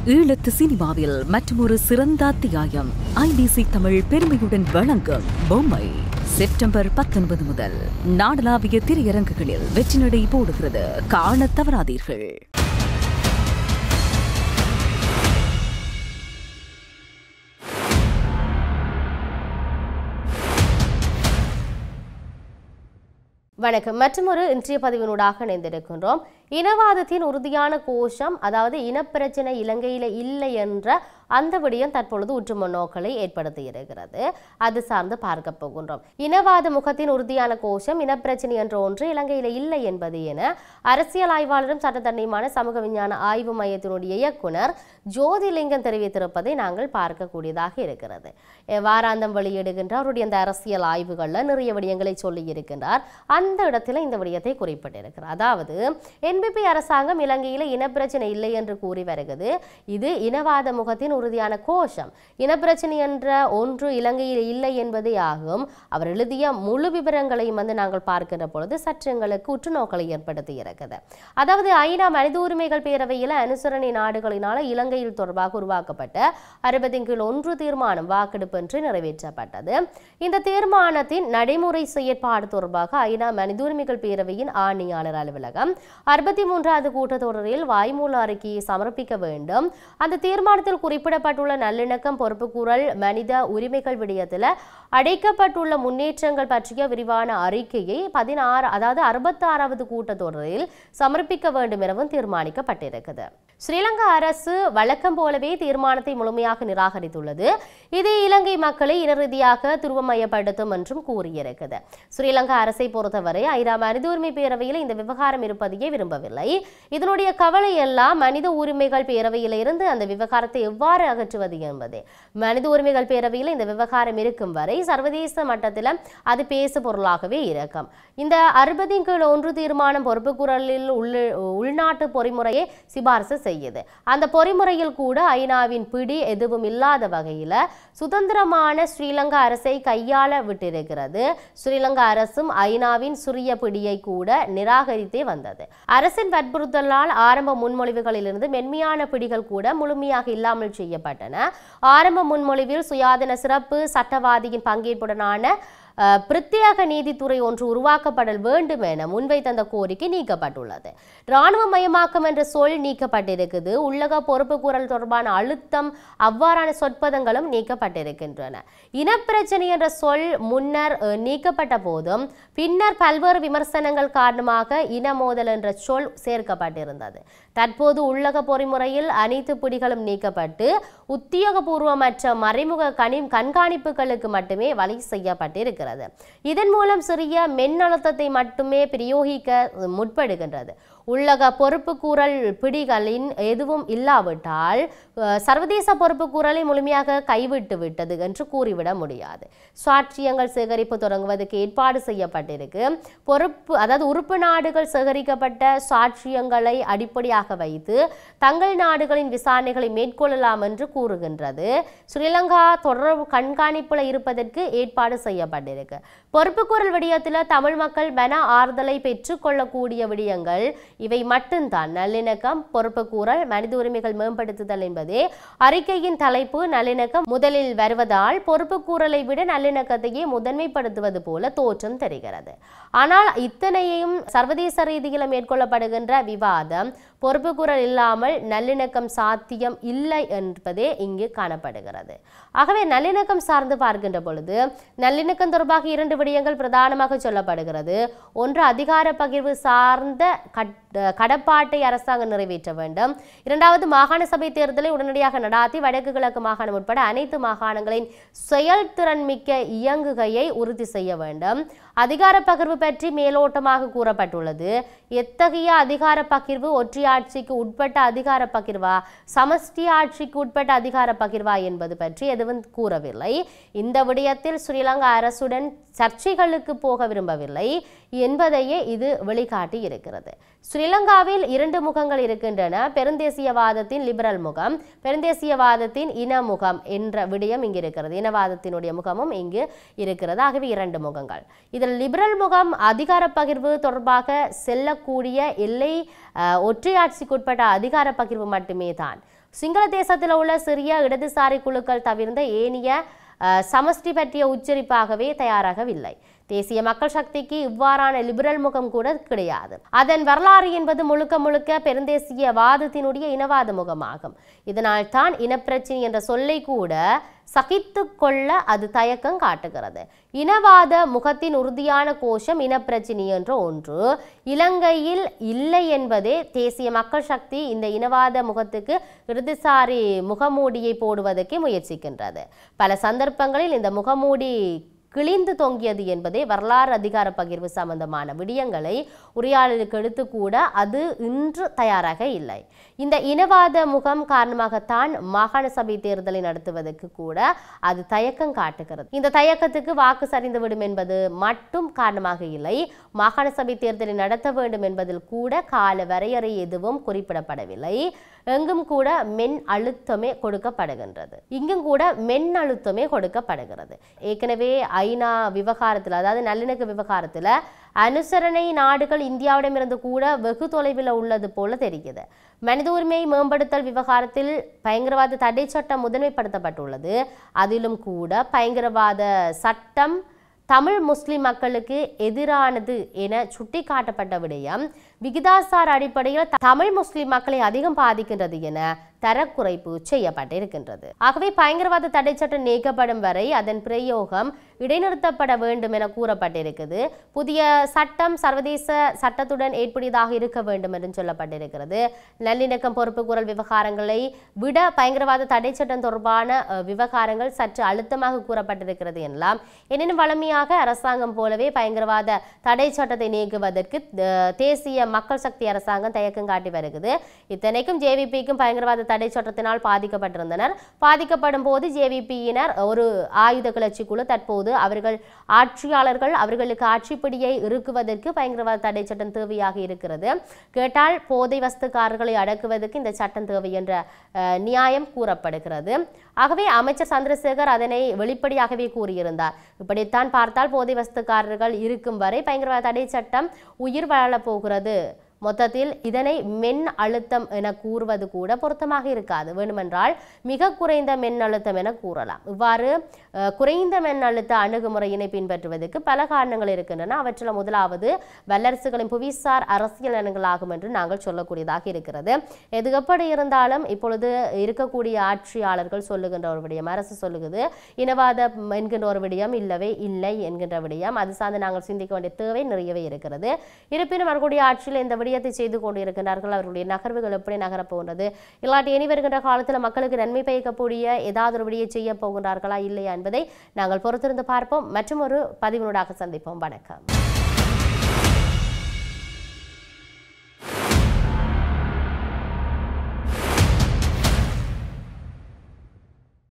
ஈழத்து சினிமாவில் மற்றொரு சிறந்த அத்தியாயம் ஐபிசி தமிழ் பெருமையுடன் வழங்கும் பொம்மை செப்டம்பர் 19 முதல் நாடளாவிய திரையரங்குகளில் வெற்றிநடை போடுகிறது. காணத் தவறாதீர்கள். வணக்கம். மற்றொரு இன்றைய பதிவினூடாக இணைந்திருக்கின்றோம். இனவாதத்தின் உறுதியான கோஷம், அதாவது இனப்பிரச்சனை இலங்கையில் இல்லை என்ற அந்த விடயம் தற்பொழுது உற்று முன்னோக்களை ஏற்படுத்தி இருக்கிறது. அது சார்ந்து பார்க்க போகின்றோம். இனவாத முகத்தின் உறுதியான கோஷம், இனப்பிரச்சனை என்ற ஒன்று இலங்கையில் இல்லை என்பது என அரசியல் ஆய்வாளரும் சட்டத்தன்மையான சமூக விஞ்ஞான ஆய்வு மையத்தினுடைய இயக்குனர் ஜோதிலிங்கம் தெரிவித்திருப்பதை நாங்கள் பார்க்கக்கூடியதாக இருக்கிறது. வாராந்தம் வெளியிடுகின்ற அவருடைய அந்த அரசியல் ஆய்வுகளில் நிறைய விடயங்களை சொல்லி இருக்கின்றார். அந்த இடத்துல இந்த விடயத்தை குறிப்பிட்டிருக்கிறார். அதாவது என்பிபி அரசாங்கம் இலங்கையில் இனப்பிரச்சனை இல்லை என்று கூறி வருகிறது. இது இனவாத முகத்தின் உறுதியான கோஷம். இனப்பிரச்சனை என்ற ஒன்று இலங்கையில் இல்லை என்பதே ஆகும். அவர் எழுதிய முழு விவரங்களையும் நாங்கள் பார்க்கின்ற பொழுது சற்று எங்களுக்கு உற்றுநோக்கலை ஏற்படுத்தி இருக்கிறது. அதாவது ஐநா மனித உரிமைகள் பேரவையில் அனுசரணை நாடுகளினால் இலங்கையில் தொடர்பாக உருவாக்கப்பட்ட 60-1 தீர்மானம் வாக்கெடுப்பு என்று நிறைவேற்றப்பட்டது. இந்த தீர்மானத்தின் நடைமுறை செயற்பாடு தொடர்பாக ஐநா மனித உரிமைகள் பேரவையின் ஆணையாளர் அலுவலகம் 63வது கூட்டத்தொடரில் வாய்மூல அறிக்கையை சமர்ப்பிக்க வேண்டும். அந்த தீர்மானத்தில் குறிப்பிடப்பட்டுள்ள நல்லிணக்கம், பொறுப்புக்கூறல், மனித உரிமைகள் விடயத்தில் அடைக்கப்பட்டுள்ள முன்னேற்றங்கள் பற்றிய விரிவான அறிக்கையை 66வது கூட்டத்தொடரில் சமர்ப்பிக்க வேண்டும் எனவும் தீர்மானிக்கப்பட்டிருக்கிறது. ஸ்ரீலங்கா அரசு வழக்கம் போலவே தீர்மானத்தை முழுமையாக நிராகரித்துள்ளது. இது இலங்கை மக்களை இனரீதியாக துருவமயப்படுத்தும் என்றும் கூறியிருக்கிறது. ஸ்ரீலங்கா அரசை பொறுத்தவரை ஐநா மனித உரிமை பேரவையில் இந்த விவகாரம் இருப்பதையே விரும்பவில்லை. இதனுடைய கவலை எல்லாம் மனித உரிமைகள் பேரவையில் இருந்து அந்த விவகாரத்தை எவ்வாறு அகற்றுவது என்பது. மனித உரிமைகள் பேரவையில் இந்த விவகாரம் இருக்கும் வரை சர்வதேச மட்டத்தில் அது பேசு பொருளாகவே இருக்கும். இந்த 60-1 தீர்மானம் பொறுப்புக்கூறலில் உள்நாட்டு பொறிமுறையை சிபார்சு செய்யுது. அந்த பொறிமுறையில் கூட ஐநாவின் பிடி எதுவும் இல்லாத வகையில் சுதந்திரமான ஸ்ரீலங்கா அரசை கையாள விட்டிருக்கிறது. ஸ்ரீலங்கா அரசும் ஐநாவின் சிறிய பிடியை கூட நிராகரித்தே வந்தது. அரசின் வற்புறுத்தலால் ஆரம்ப முன்மொழிவுகளிலிருந்து மென்மையான பிடிகள் கூட முழுமையாக இல்லாமல் செய்யப்பட்டன. ஆரம்ப முன்மொழிவில் சுயாதீன சிறப்பு சட்டவாதியின் பங்கேற்புடனான பிரத்யேக நீதித்துறை ஒன்று உருவாக்கப்படல் வேண்டும் என முன்வைத்த அந்த கோரிக்கை நீக்கப்பட்டுள்ளது. இராணுவ மயமாக்கம் என்ற சொல் நீக்கப்பட்டிருக்குது. உள்ளக பொறுப்புக்கூறல் தொடர்பான அழுத்தம், அவ்வாறான சொற்பதங்களும் நீக்கப்பட்டிருக்கின்றன. இனப்பிரச்சனை என்ற சொல் முன்னர் நீக்கப்பட்ட போதும் பின்னர் பல்வேறு விமர்சனங்கள் காரணமாக இனமோதல் என்ற சொல் சேர்க்கப்பட்டிருந்தது. தற்போது உள்ளக பொறிமுறையில் அனைத்து பிடிகளும் நீக்கப்பட்டு உத்தியோகபூர்வமற்ற மறைமுக கண்காணிப்புகளுக்கு மட்டுமே வழி செய்யப்பட்டிருக்கிறது. இதன் மூலம் சிறிய மென்னழுத்தத்தை மட்டுமே பிரயோகிக்க முற்படுகின்றது. உள்ளக பொறுப்புக்கூறல் பிடிகளின் எதுவும் இல்லாவிட்டால் சர்வதேச பொறுப்புக்கூறலை முழுமையாக கைவிட்டு விட்டது என்று கூறிவிட முடியாது. சாட்சியங்கள் சேகரிப்பு தொடங்குவதற்கு ஏற்பாடு செய்யப்பட்டிருக்கு. உறுப்பு நாடுகள் சேகரிக்கப்பட்ட சாட்சியங்களை அடிப்படையாக வைத்து தங்கள் நாடுகளின் விசாரணைகளை மேற்கொள்ளலாம் என்று கூறுகின்றது. ஸ்ரீலங்கா தொடர் கண்காணிப்புல இருப்பதற்கு ஏற்பாடு செய்யப்பட்டிருக்கு. பொறுப்புக்கூறல் விடயத்தில் தமிழ் மக்கள் மன ஆறுதலை பெற்றுக் கொள்ளக்கூடிய விடயங்கள் இவை மட்டும்தான். நல்லிணக்கம், பொறுப்புக்கூறல், மனித உரிமைகள் மேம்படுத்துதல் என்பதே அறிக்கையின் தலைப்பு. நல்லிணக்கம் முதலில் வருவதால் பொறுப்புக்கூறலை விட நல்லிணக்கத்தையே முதன்மைப்படுத்துவது போல தோற்றம் தெரிகிறது. ஆனால் இத்தனையும் சர்வதேச ரீதியில் மேற்கொள்ளப்படுகின்ற விவாதம் பொறுப்புக்கூறல் இல்லாமல் நல்லிணக்கம் சாத்தியம் இல்லை என்பதே இங்கு காணப்படுகிறது. ஆகவே நல்லிணக்கம் சார்ந்து பார்க்கின்ற பொழுது நல்லிணக்கம் தொடர்பாக 2 விடயங்கள் பிரதானமாக சொல்லப்படுகிறது. ஒன்று, அதிகார பகிர்வு சார்ந்த கடப்பாட்டை அரசாங்கம் நிறைவேற்ற வேண்டும். இரண்டாவது, மாகாண சபை தேர்தலை உடனடியாக நடாத்தி வடக்கு கிழக்கு மாகாணம் உட்பட அனைத்து மாகாணங்களின் செயல்திறன் மிக்க இயங்குகையை உறுதி செய்ய வேண்டும். அதிகார பகிர்வு பற்றி மேலோட்டமாக கூறப்பட்டுள்ளது. எத்தகைய அதிகார பகிர்வு? ஒற்றையாட்சிக்கு உட்பட்ட அதிகார பகிர்வா, சமஷ்டி ஆட்சிக்கு உட்பட்ட அதிகார பகிர்வா என்பது பற்றி எதுவும் கூறவில்லை. இந்த விடயத்தில் ஸ்ரீலங்கா அரசுடன் சர்ச்சைகளுக்கு போக விரும்பவில்லை என்பதையே இது வெளிக்காட்டி இருக்கிறது. ஸ்ரீலங்காவில் 2 முகங்கள் இருக்கின்றன. பெருந்தேசியவாதத்தின் லிபரல் முகம், பெருந்தேசியவாதத்தின் இன முகம் என்ற விடயம் இங்கு இருக்கிறது. இனவாதத்தினுடைய முகமும் இங்கு இருக்கிறது. ஆகவே 2 முகங்கள். இதில் லிபரல் முகம் அதிகார பகிர்வு தொடர்பாக செல்லக்கூடிய எல்லை ஒற்றையாட்சிக்குட்பட்ட அதிகார பகிர்வு மட்டுமே தான். சிங்கள தேசத்தில் உள்ள சிறிய இடதுசாரி குழுக்கள் தவிர்ந்த ஏனைய சமஷ்டி பற்றிய உச்சரிப்பாகவே தயாராகவில்லை. தேசிய மக்கள் சக்திக்கு இவ்வாறான லிபரல் முகம் கூட கிடையாது. அதன் வரலாறு என்பது முழுக்க முழுக்க பெருந்தேசியவாதத்தினுடைய இனவாத முகமாகும். இதனால் தான் இனப்பிரச்சினை என்ற சொல்லை கூட சகித்து கொள்ள அது தயக்கம் காட்டுகிறது. இனவாத முகத்தின் உறுதியான கோஷம் இனப்பிரச்சினை என்ற ஒன்று இலங்கையில் இல்லை என்பதே தேசிய மக்கள் சக்தி இந்த இனவாத முகத்துக்கு இடதுசாரி முகமூடியை போடுவதற்கு முயற்சிக்கின்றது. பல சந்தர்ப்பங்களில் இந்த முகமூடி கிழிந்து தொங்கியது என்பதே வரலாறு அதிகார பகிர்வு சம்பந்தமான விடயங்களை உரையாடலுக்கு எடுத்து கூட அது இன்று தயாராக இல்லை. இந்த இனவாத முகம் காரணமாகத்தான் மாகாண சபை தேர்தலை நடத்துவதற்கு கூட அது தயக்கம் காட்டுகிறது. இந்த தயக்கத்துக்கு வாக்கு சரிந்துவிடும் என்பது மட்டும் காரணமாக இல்லை. மாகாண சபை தேர்தலை நடத்த வேண்டும் என்பதில் கூட கால வரையறை எதுவும் குறிப்பிடப்படவில்லை. எங்கும் கூட மென் அழுத்தமே கொடுக்கப்படுகின்றது. இங்கும் கூட மென் அழுத்தமே கொடுக்கப்படுகிறது. ஏற்கனவே ஐநா விவகாரத்தில், அதாவது நல்லிணக்க விவகாரத்தில் அனுசரணை நாடுகள் இந்தியாவிடமிருந்து கூட வெகு தொலைவில் உள்ளது போல தெரிகிறது. மனித உரிமை மேம்படுத்தல் விவகாரத்தில் பயங்கரவாத தடை சட்டம் முதன்மைப்படுத்தப்பட்டுள்ளது. அதிலும் கூட பயங்கரவாத சட்டம் தமிழ் முஸ்லிம் மக்களுக்கு எதிரானது என சுட்டிக்காட்டப்பட்ட விடயம் விகிதாசார அடிப்படையில் தமிழ் முஸ்லிம் மக்களை அதிகம் பாதிக்கின்றது என தரக்குறைப்பு செய்யப்பட்டிருக்கின்றது. ஆகவே பயங்கரவாத தடை சட்டம் நீக்கப்படும் வரை அதன் பிரயோகம் இடைநிறுத்தப்பட வேண்டும் என கூறப்பட்டிருக்கிறது. புதிய சட்டம் சர்வதேச சட்டத்துடன் ஏற்புடையதாக இருக்க வேண்டும் என்று சொல்லப்பட்டிருக்கிறது. நல்லிணக்கம் பொறுப்பு குரல் விவகாரங்களை விட பயங்கரவாத தடை சட்டம் தொடர்பான விவகாரங்கள் சற்று அழுத்தமாக கூறப்பட்டிருக்கிறது எனலாம். எனினும் வலிமையாக அரசாங்கம் போலவே பயங்கரவாத தடை சட்டத்தை நீக்குவதற்கு தேசிய மக்கள் சக்தி அரசாங்கம் தயக்கம் காட்டி வருகிறது. இத்தனைக்கும் ஜேவிபிக்கும் பயங்கரவாத தடை சட்டத்தினால் பாதிக்கப்பட்டிருந்தனர். பாதிக்கப்படும் போது ஜேவிபியினர் ஒரு ஆயுத கிளர்ச்சி குழு தற்போது அவர்கள் ஆட்சியாளர்கள் அவர்களுக்கு ஆட்சிப்பிடியை இறுக்குவதற்கு பயங்கரவாத தடை சட்டம் தேவையாக இருக்கிறது. கேட்டால் போதை வஸ்துக்காரர்களை அடக்குவதற்கு இந்த சட்டம் தேவை என்ற நியாயம் கூறப்படுகிறது. ஆகவே அமைச்சர் சந்திரசேகர் அதனை வெளிப்படையாகவே கூறியிருந்தார். இப்படித்தான் பார்த்தால் போதை வஸ்துக்காரர்கள் இருக்கும் வரை பயங்கரவாத தடை சட்டம் உயிர் வாழப் போகிறது. மொத்தத்தில் இதனை மென் அழுத்தம் என கூறுவது கூட பொருத்தமாக இருக்காது. வேண்டுமென்றால் மிக குறைந்த மென் அழுத்தம் என கூறலாம். இவ்வாறு குறைந்த மென் அழுத்த அணுகுமுறையினை பின்பற்றுவதற்கு பல காரணங்கள் இருக்கின்றன. அவற்றில் முதலாவது வல்லரசுகளின் புவிசார் அரசியல் நலன்களாகும் என்று நாங்கள் சொல்லக்கூடியதாக இருக்கிறது. எது எப்படி இருந்தாலும் இப்பொழுது இருக்கக்கூடிய ஆட்சியாளர்கள் சொல்லுகின்ற ஒரு விடயம், அரசு சொல்லுகிறது இனவாதம் என்கின்ற ஒரு விடயம் இல்லவே இல்லை என்கின்ற விடயம். அது சார்ந்து நாங்கள் சிந்திக்க வேண்டிய தேவை நிறையவே இருக்கிறது. இருப்பினும் அவர்களுடைய ஆட்சியில் இந்த விடயத்தை செய்து கொண்டிருக்கிறார்கள். அவர்களுடைய நகர்வுகள் எப்படி நகரப் போகின்றது, இல்லாட்டி இனி வருகின்ற காலத்தில் மக்களுக்கு நன்மை பயக்கக்கூடிய ஏதாவது ஒரு விடயம் செய்ய போகின்றார்களா இல்லையா என்பதை நாங்கள் பொறுத்திருந்து பார்ப்போம். மற்றும் ஒரு பதிவினூடாக சந்திப்போம். வணக்கம்.